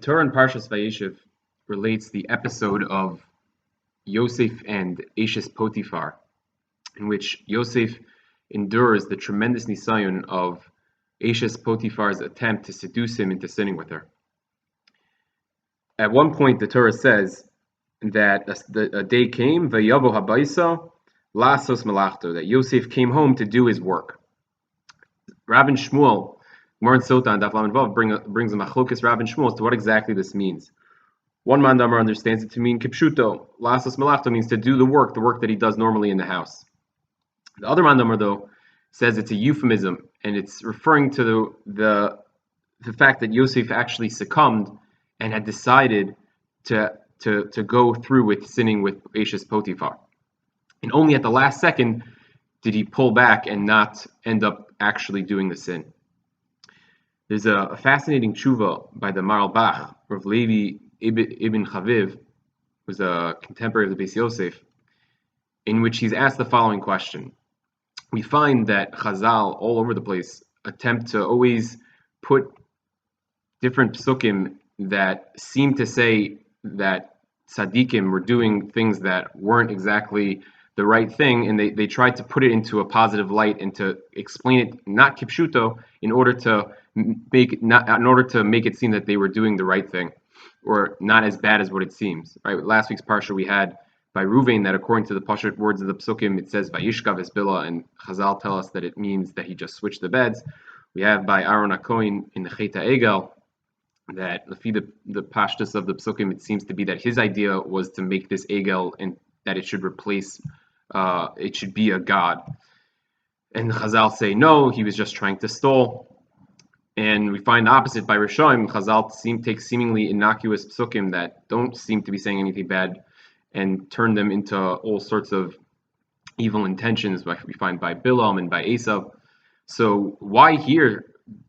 Torah in Parshas Vayeshev relates the episode of Yosef and Eshes Potiphar, in which Yosef endures the tremendous nisayon of Eshes Potiphar's attempt to seduce him into sinning with her. At one point, the Torah says that a day came, Vayavo habayisa lasos malachto, that Yosef came home to do his work. Rabbi Shmuel, Gemara Sota and Daf Lamed Vav brings a machlokas Rabbi Shmuel as to what exactly this means. One mandamar understands it to mean kipshuto, lasos malachto means to do the work that he does normally in the house. The other mandamar, though, says it's a euphemism, and it's referring to the fact that Yosef actually succumbed and had decided to go through with sinning with Eshes Potiphar. And only at the last second did he pull back and not end up actually doing the sin. There's a fascinating tshuva by the Maral Bach, Rav Levi Ibn Chaviv, who's a contemporary of the Beis Yosef, in which he's asked the following question. We find that Chazal all over the place attempt to always put different psukim that seem to say that tzaddikim were doing things that weren't exactly the right thing, and they tried to put it into a positive light and to explain it not kipshuto in order to make it seem that they were doing the right thing, or not as bad as what it seems. Right? Last week's parsha we had by Ruvain that according to the pashut words of the psukim it says Vayishkav Esbila, and Chazal tell us that it means that he just switched the beds. We have by Aaron HaKohen in the Cheta Egel that the pashtus of the psukim it seems to be that his idea was to make this Egel and that it should replace it should be a god. And the Chazal say no, he was just trying to stall. And we find the opposite by Rishonim. Chazal take seemingly innocuous psukim that don't seem to be saying anything bad and turn them into all sorts of evil intentions, like we find by Bilam and by Esav. So why here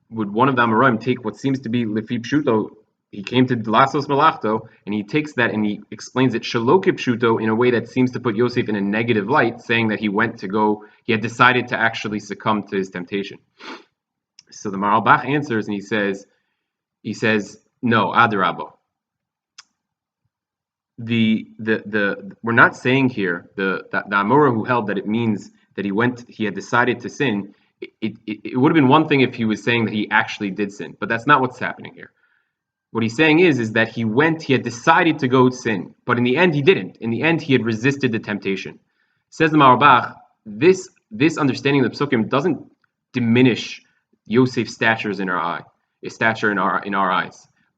would one of the Amoraim take what seems to be Lefi Pshuto? He came to Lasos Malachto, and he takes that and he explains it Shelo Kipshuto in a way that seems to put Yosef in a negative light, saying that he had decided to actually succumb to his temptation. So the Maral Bach answers and he says, no, Adarabah. We're not saying here the Amora who held that it means that he had decided to sin. It would have been one thing if he was saying that he actually did sin, but that's not what's happening here. What he's saying is that he had decided to go sin, but in the end he didn't. In the end he had resisted the temptation. Says the Maral Bach, this understanding of the psukim doesn't diminish Yosef's stature in our eyes.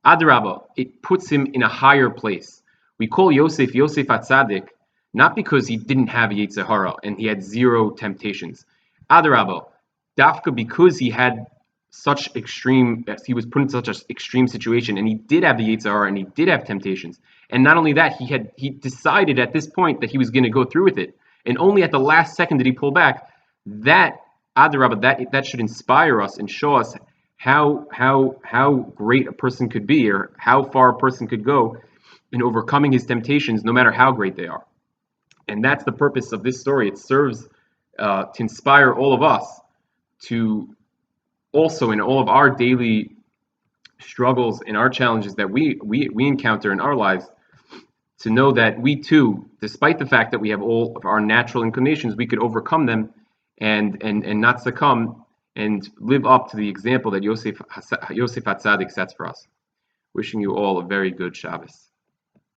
Adrabah, it puts him in a higher place. We call Yosef HaTzadik not because he didn't have Yetzer Hara and he had zero temptations. Adrabah, dafka because he was put in such an extreme situation, and he did have the Yetzer Hara and he did have temptations. And not only that, he decided at this point that he was going to go through with it, and only at the last second did he pull back. That Adarabah, that should inspire us and show us how great a person could be, or how far a person could go in overcoming his temptations, no matter how great they are. And that's the purpose of this story. It serves to inspire all of us to also, in all of our daily struggles and our challenges that we encounter in our lives, to know that we too, despite the fact that we have all of our natural inclinations, we could overcome them and not succumb and live up to the example that Yosef HaTzadik sets for us. Wishing you all a very good Shabbos.